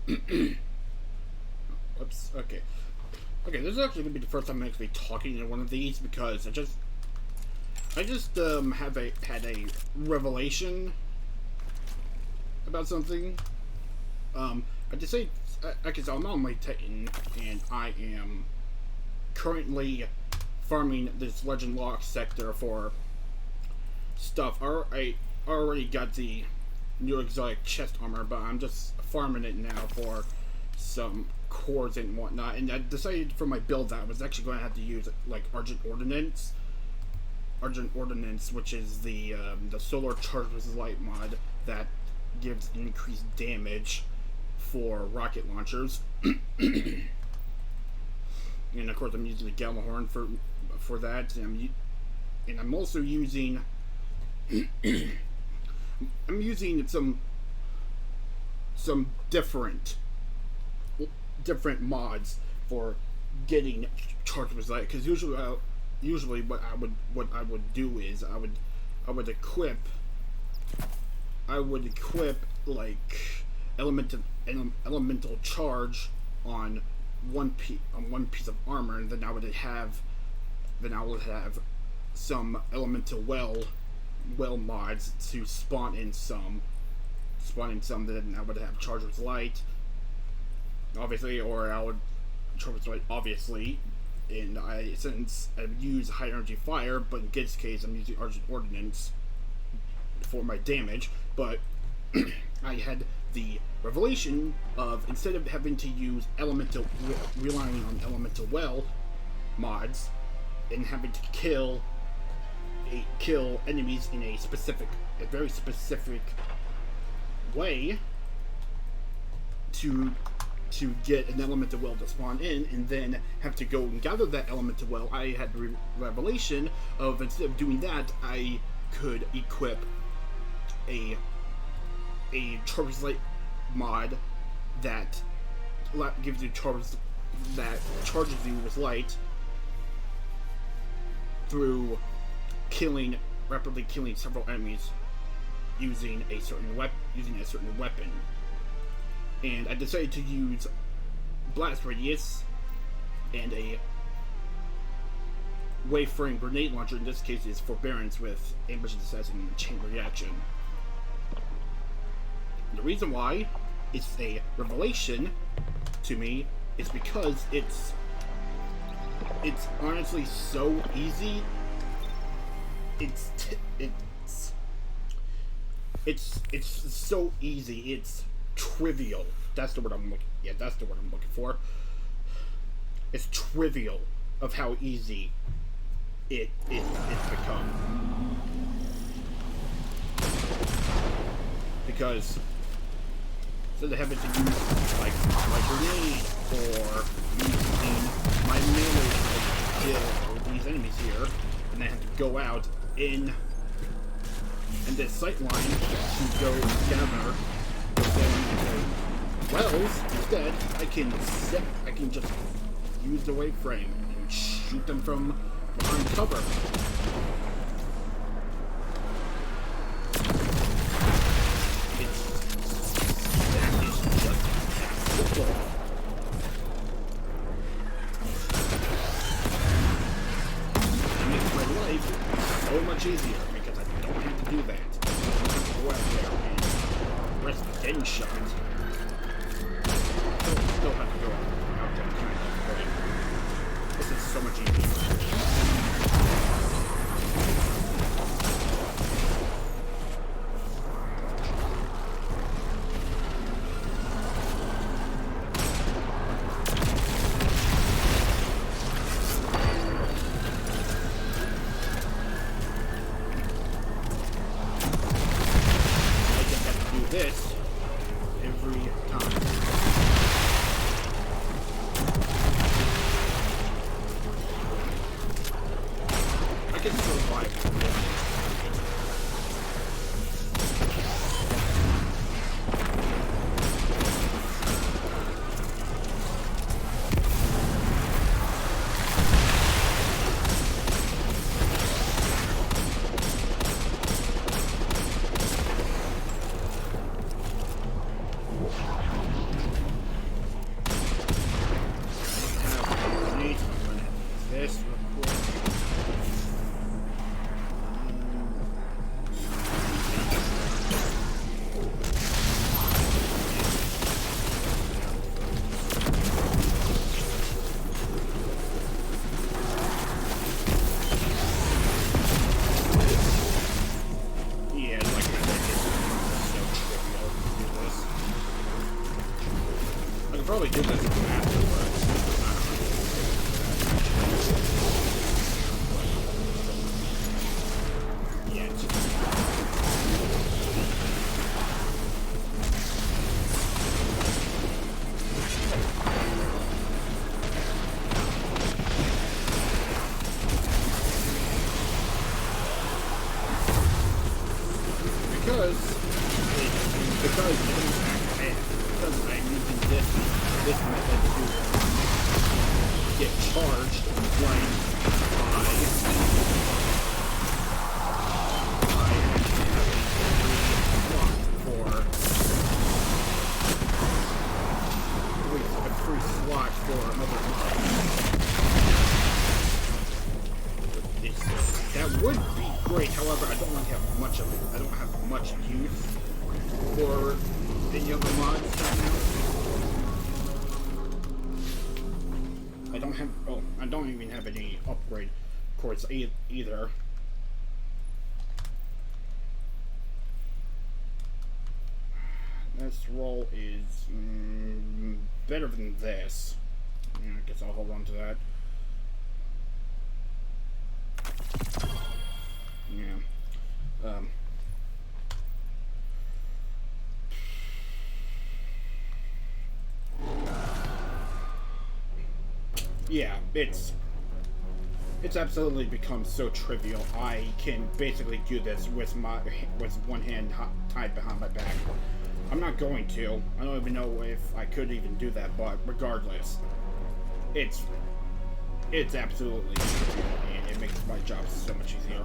Oops. Okay. Okay. This is actually gonna be the first time I'm actually talking in one of these because I just had a revelation about something. I just say okay, so I'm on my Titan and I am currently farming this Legend Lock sector for stuff. I already got the new exotic chest armor, but I'm just farming it now for some cores and whatnot. And I decided for my build that I was actually going to have to use like Argent Ordnance, which is the solar charged with light mod that gives increased damage for rocket launchers. And of course, I'm using the Gjallarhorn for that. And I'm also using I'm using some different mods for getting charged with light. Because usually what I would do is I would equip like elemental charge on one piece of armor, and then I would have some elemental well mods to spawn in some that I would have charged with light, obviously, or I would charge with light, obviously. And since I use high energy fire, but in this case I'm using Argent Ordnance for my damage. But I had the revelation of, instead of having to use relying on elemental well mods and having to kill enemies in a very specific way to get an elemental well to spawn in, and then have to go and gather that elemental well, I had the revelation of, instead of doing that, I could equip a charges light mod that gives you charges you with light through rapidly killing several enemies using a certain weapon. And I decided to use Blast Radius and a Waveframe Grenade Launcher. In this case, is Forbearance with Ambush Assassin and Chain Reaction. And the reason why it's a revelation to me is because it's honestly so easy. It's so easy. It's trivial. That's the word I'm looking. Yeah, that's the word I'm looking for. It's trivial of how easy it's become. Because instead of having to use like my grenade or using my melee to kill these enemies here, and I have to go out in this sight line to go gather wells. Instead, I can just use the waveframe and shoot them from behind cover. That is just simple. It makes my life so much easier because I don't have to do that. I don't have to go out there and press the end shot. Still have to go out there kind of, but this is so much easier. I just have to do this every time. I can survive this. could probably do this faster, but yeah, it's just... because I'm using this method to get charged when I actually have a free slot for another mod. That would be great, however, I don't really have much of it. I don't have much use for any other mods right now. I don't even have any upgrade cords either. This roll is better than this. Yeah, I guess I'll hold on to that. Yeah. Yeah, it's absolutely become so trivial. I can basically do this with one hand tied behind my back. I'm not going to. I don't even know if I could even do that, but regardless, it's absolutely trivial, and it makes my job so much easier.